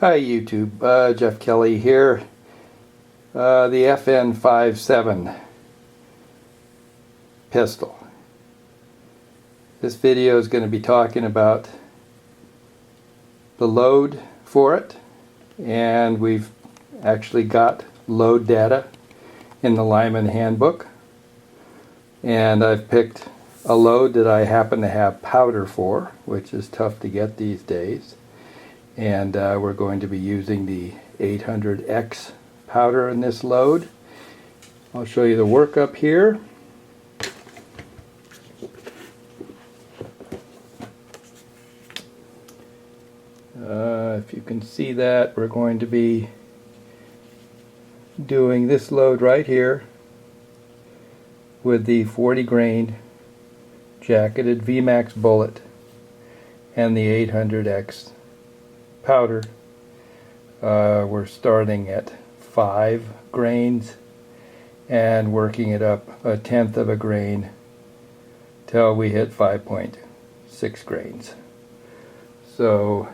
Hi YouTube, Jeff Kelly here. The FN57 pistol. This video is going to be talking about the load for it, and we've actually got load data in the Lyman handbook, and I've picked a load that I happen to have powder for, which is tough to get these days. And we're going to be using the 800X powder in this load. I'll show you the workup here. If you can see that, we're going to be doing this load right here with the 40 grain jacketed VMAX bullet and the 800X powder. We're starting at 5 grains and working it up 1/10 of a grain till we hit 5.6 grains. So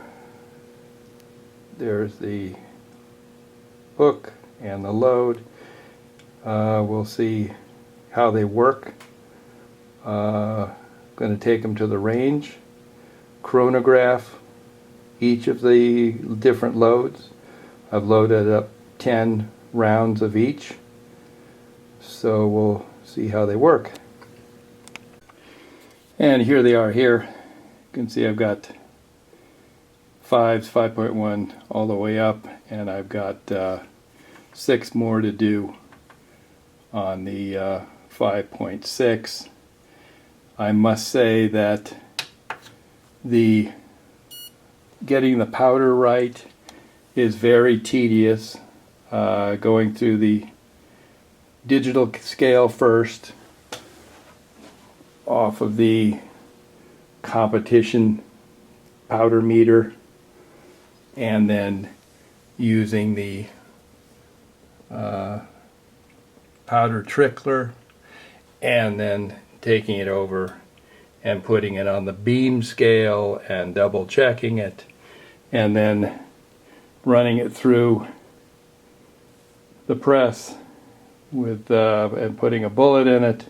there's the hook and the load. We'll see how they work. Going to take them to the range, chronograph each of the different loads. I've loaded up 10 rounds of each, so we'll see how they work. And here they are here. You can see I've got 5s, 5.1 all the way up, and I've got 6 more to do on the 5.6. I must say that getting the powder right is very tedious. Going through the digital scale first off of the competition powder meter, and then using the powder trickler, and then taking it over and putting it on the beam scale and double checking it, and then running it through the press with and putting a bullet in it.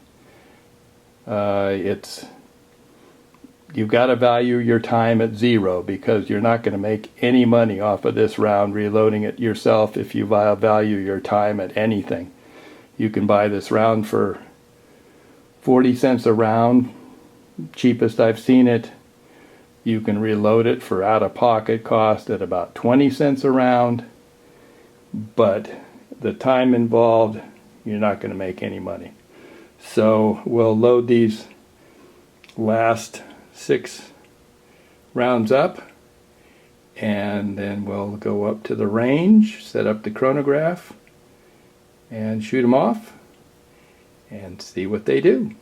You've got to value your time at 0, because you're not going to make any money off of this round reloading it yourself if you value your time at anything. You can buy this round for 40 cents a round, cheapest I've seen it. You can reload it for out-of-pocket cost at about 20 cents a round, but the time involved, you're not going to make any money. So we'll load these last 6 rounds up, and then we'll go up to the range, set up the chronograph, and shoot them off and see what they do.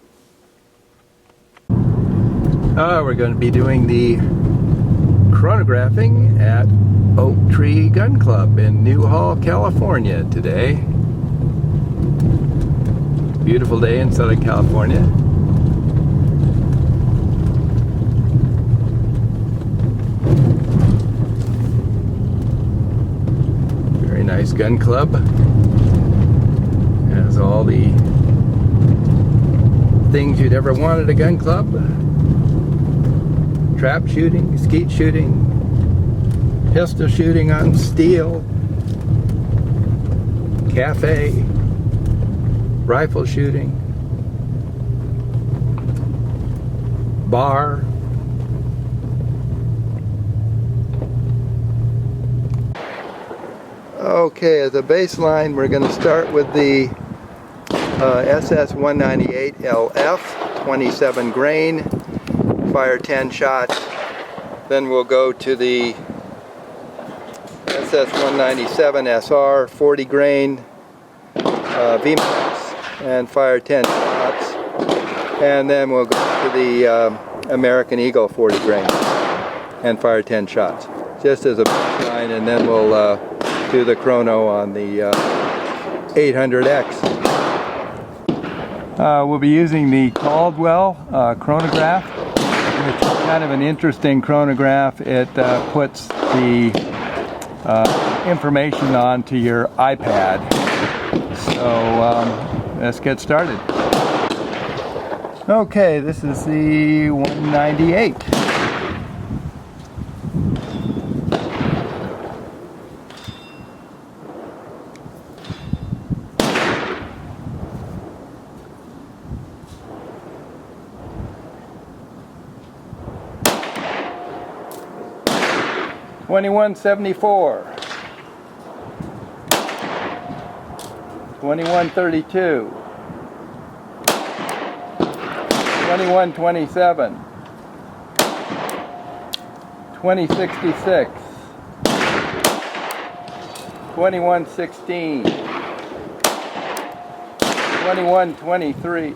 We're going to be doing the chronographing at Oak Tree Gun Club in Newhall, California today. Beautiful day in Southern California. Very nice gun club. Has all the things you'd ever want at a gun club. Trap shooting, skeet shooting, pistol shooting on steel, cafe, rifle shooting, bar. Okay, as a baseline, we're going to start with the SS-198LF, 27 grain, fire 10 shots. Then we'll go to the SS-197SR, 40 grain, VMAX, and fire 10 shots. And then we'll go to the American Eagle, 40 grain, and fire 10 shots, just as a baseline. And then we'll do the chrono on the 800X. We'll be using the Caldwell chronograph, which is kind of an interesting chronograph. It puts the information onto your iPad. So let's get started. Okay, this is the 198. $21.74, $21.32, $21.27, $20.66, $21.16, $21.23,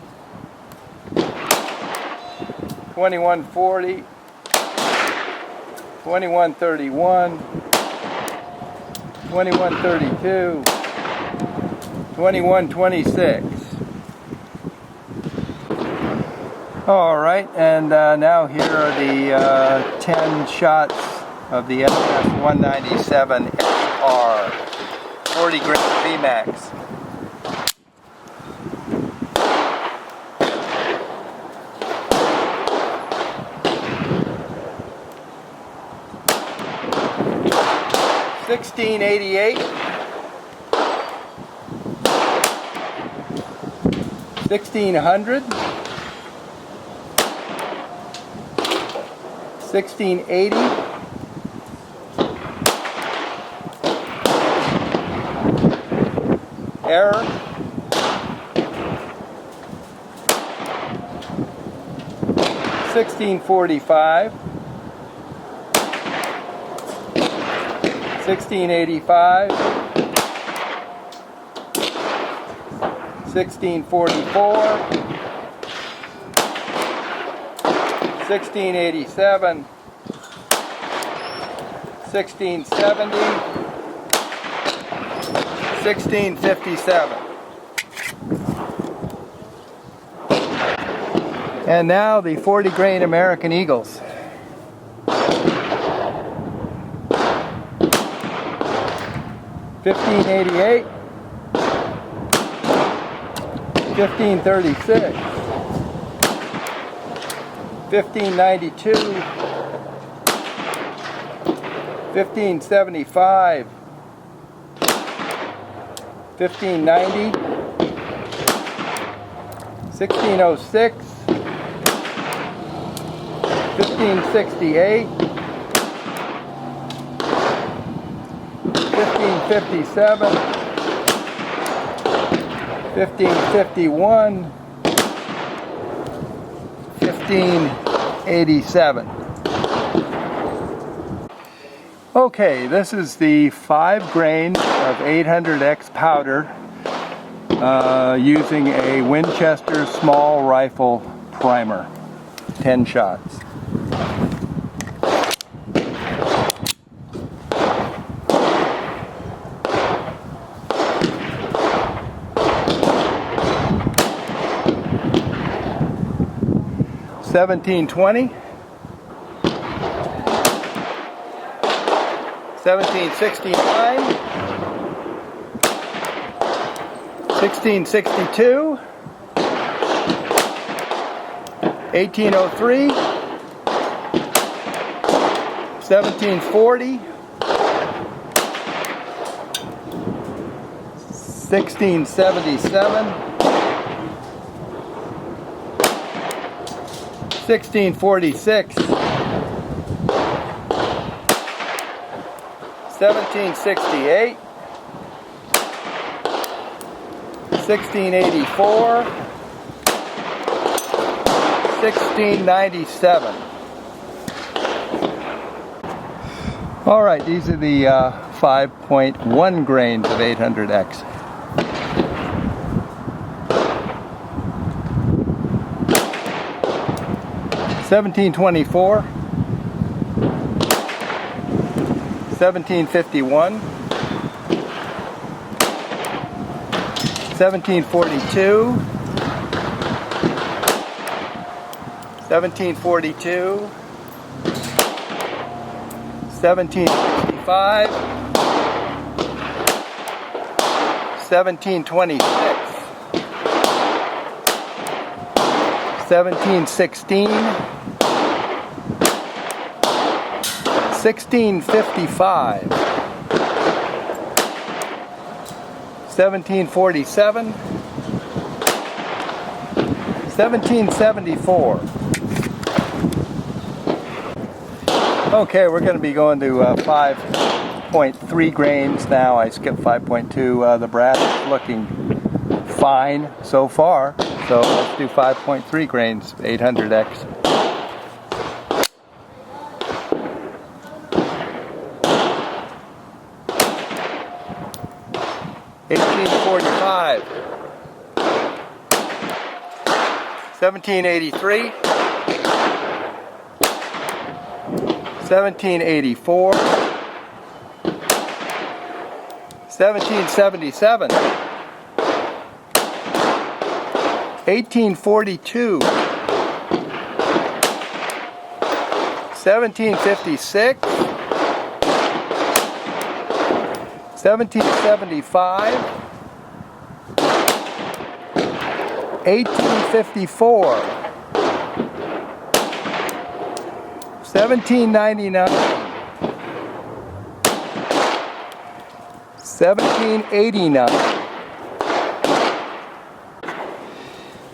$21.40, $21.31, $21.32, $21.26. All right, and now here are the 10 shots of the FS197XR 40 grain VMAX. $16.88, $1,600, $16.80, error, $16.45, $16.85, $16.44, $16.87, $16.70, $16.57. And now the 40 grain American Eagles. $15.88, $15.36, $15.92, $15.75, $15.90, $16.06, $15.68, $15.57, $15.51, $15.87. Okay, this is the 5 grain of 800X powder using a Winchester small rifle primer. 10 shots. $17.20, $17.69, $16.62, $18.03, $17.40, $16.77, $16.46, $17.68, $16.84, $16.97. All right, these are the 5.1 grains of 800X. $17.24, $17.51, $17.42, $17.42, $17.65, 1725, 1726, 1716, 1655, 1747, 1774. Okay, we're going to be going to 5.3 grains now. I skipped 5.2. The brass is looking fine so far, so let's do 5.3 grains, 800X. $18.45, 1783, 1784, 1777, 1842, 1756, 1775, 1854, 1799, 1789.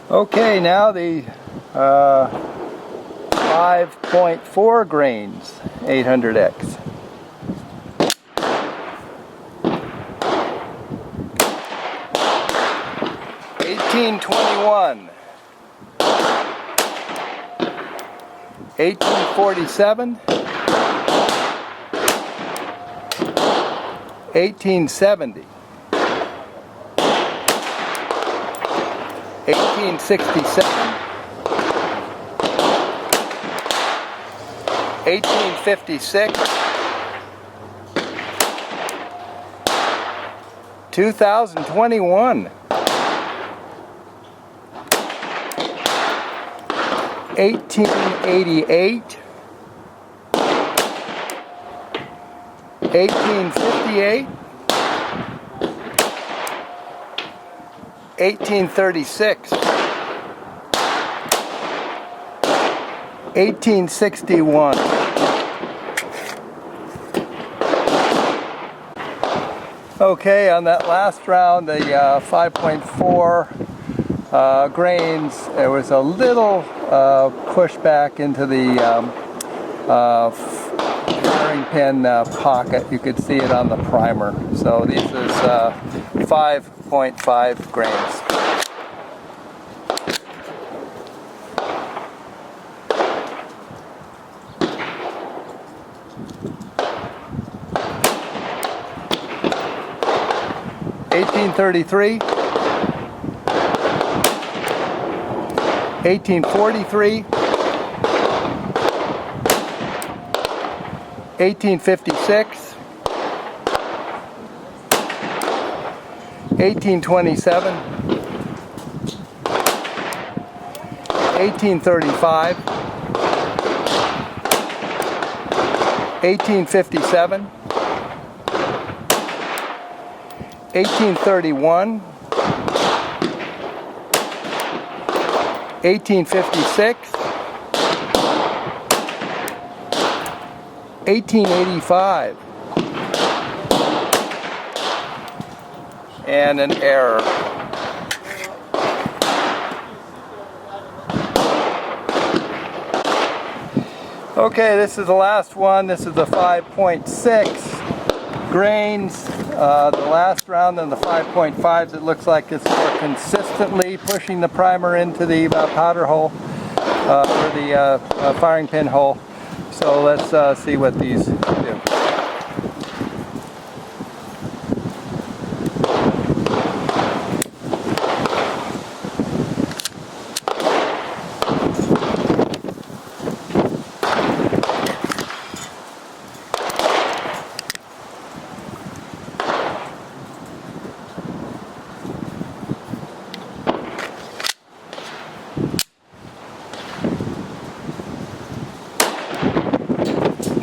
Okay, now the 5.4 grains 800X. $18.21, 1847, 1870, 1867, 1856, 2021, 1888, 1858, 1836, 1861. Okay, on that last round, the 5.4 grains, there was a little pushback into the firing pin pocket. You could see it on the primer. So this is 5.5 grains. $18.33, 1843, 1856, 1827, 1835, 1857, 1831, 1856, 1885, and an error. Okay, this is the last one. This is the 5.6 grains. The last round on the 5.5s, it looks like it's more consistently pushing the primer into the powder hole, or the firing pin hole. So let's see what these do.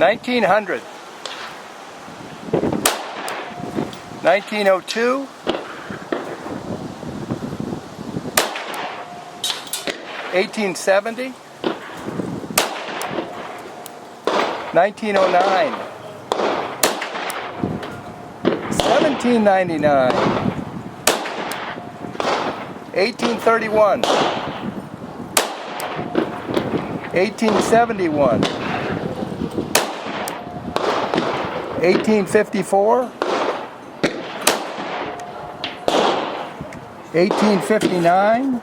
$1,900. 1902, 1870, 1909, 1799, 1831, 1871, 1854, 1859,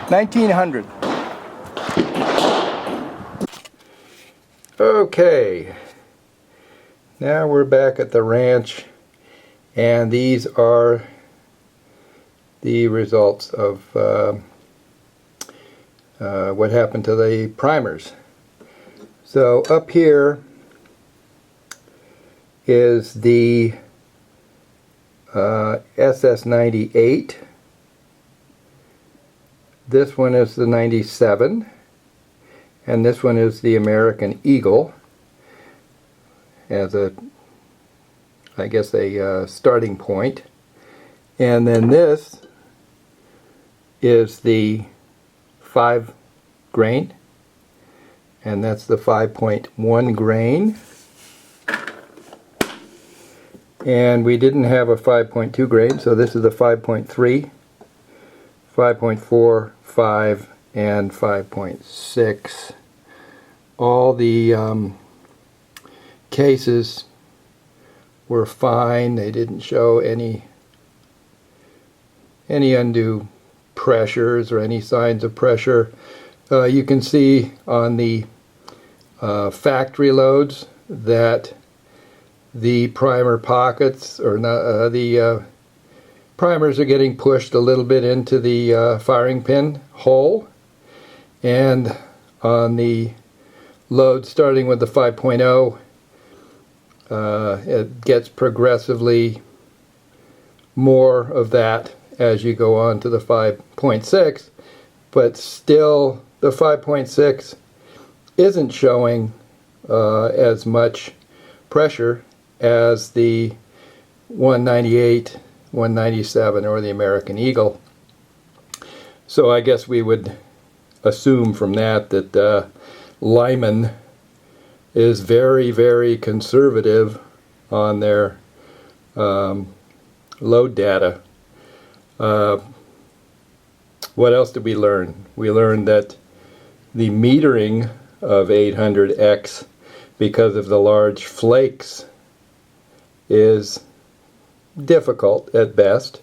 1900. Okay, now we're back at the ranch, and these are the results of what happened to the primers. So up here is the SS98. This one is the 97, and this one is the American Eagle as a, I guess, a starting point. And then this is the 5 grain, and that's the 5.1 grain. And we didn't have a 5.2 grain, so this is the 5.3, 5.4, 5, and 5.6. All the cases were fine. They didn't show any undue pressures or any signs of pressure. You can see on the factory loads that the primer pockets, or not, the primers are getting pushed a little bit into the firing pin hole, and on the load starting with the 5.0, it gets progressively more of that as you go on to the 5.6, but still the 5.6 isn't showing as much pressure as the 198, 197, or the American Eagle. So I guess we would assume from that that Lyman is very, very conservative on their load data. What else did we learn? We learned that the metering of 800X, because of the large flakes, is difficult at best.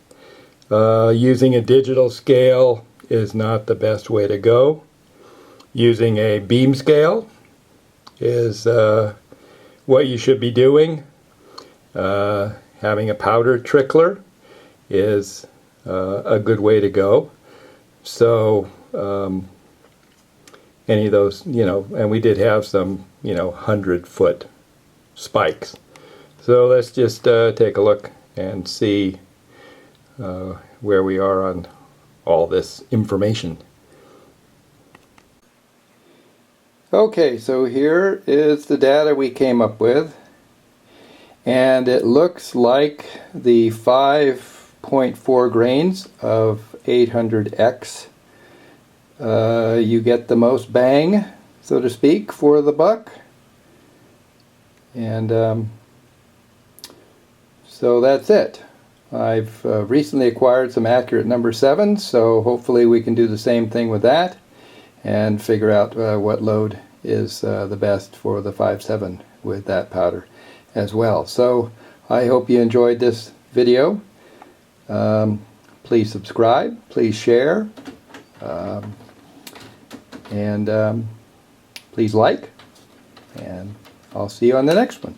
Using a digital scale is not the best way to go. Using a beam scale is what you should be doing. Having a powder trickler is a good way to go. So any of those, and we did have some, 100-foot spikes. So let's just take a look and see where we are on all this information. Okay, so here is the data we came up with, and it looks like the 5.4 grains of 800X, you get the most bang, so to speak, for the buck. And so that's it. I've recently acquired some accurate number 7, so hopefully we can do the same thing with that and figure out what load is the best for the 5.7 with that powder as well. So I hope you enjoyed this video. Please subscribe, please share, and please like, and I'll see you on the next one.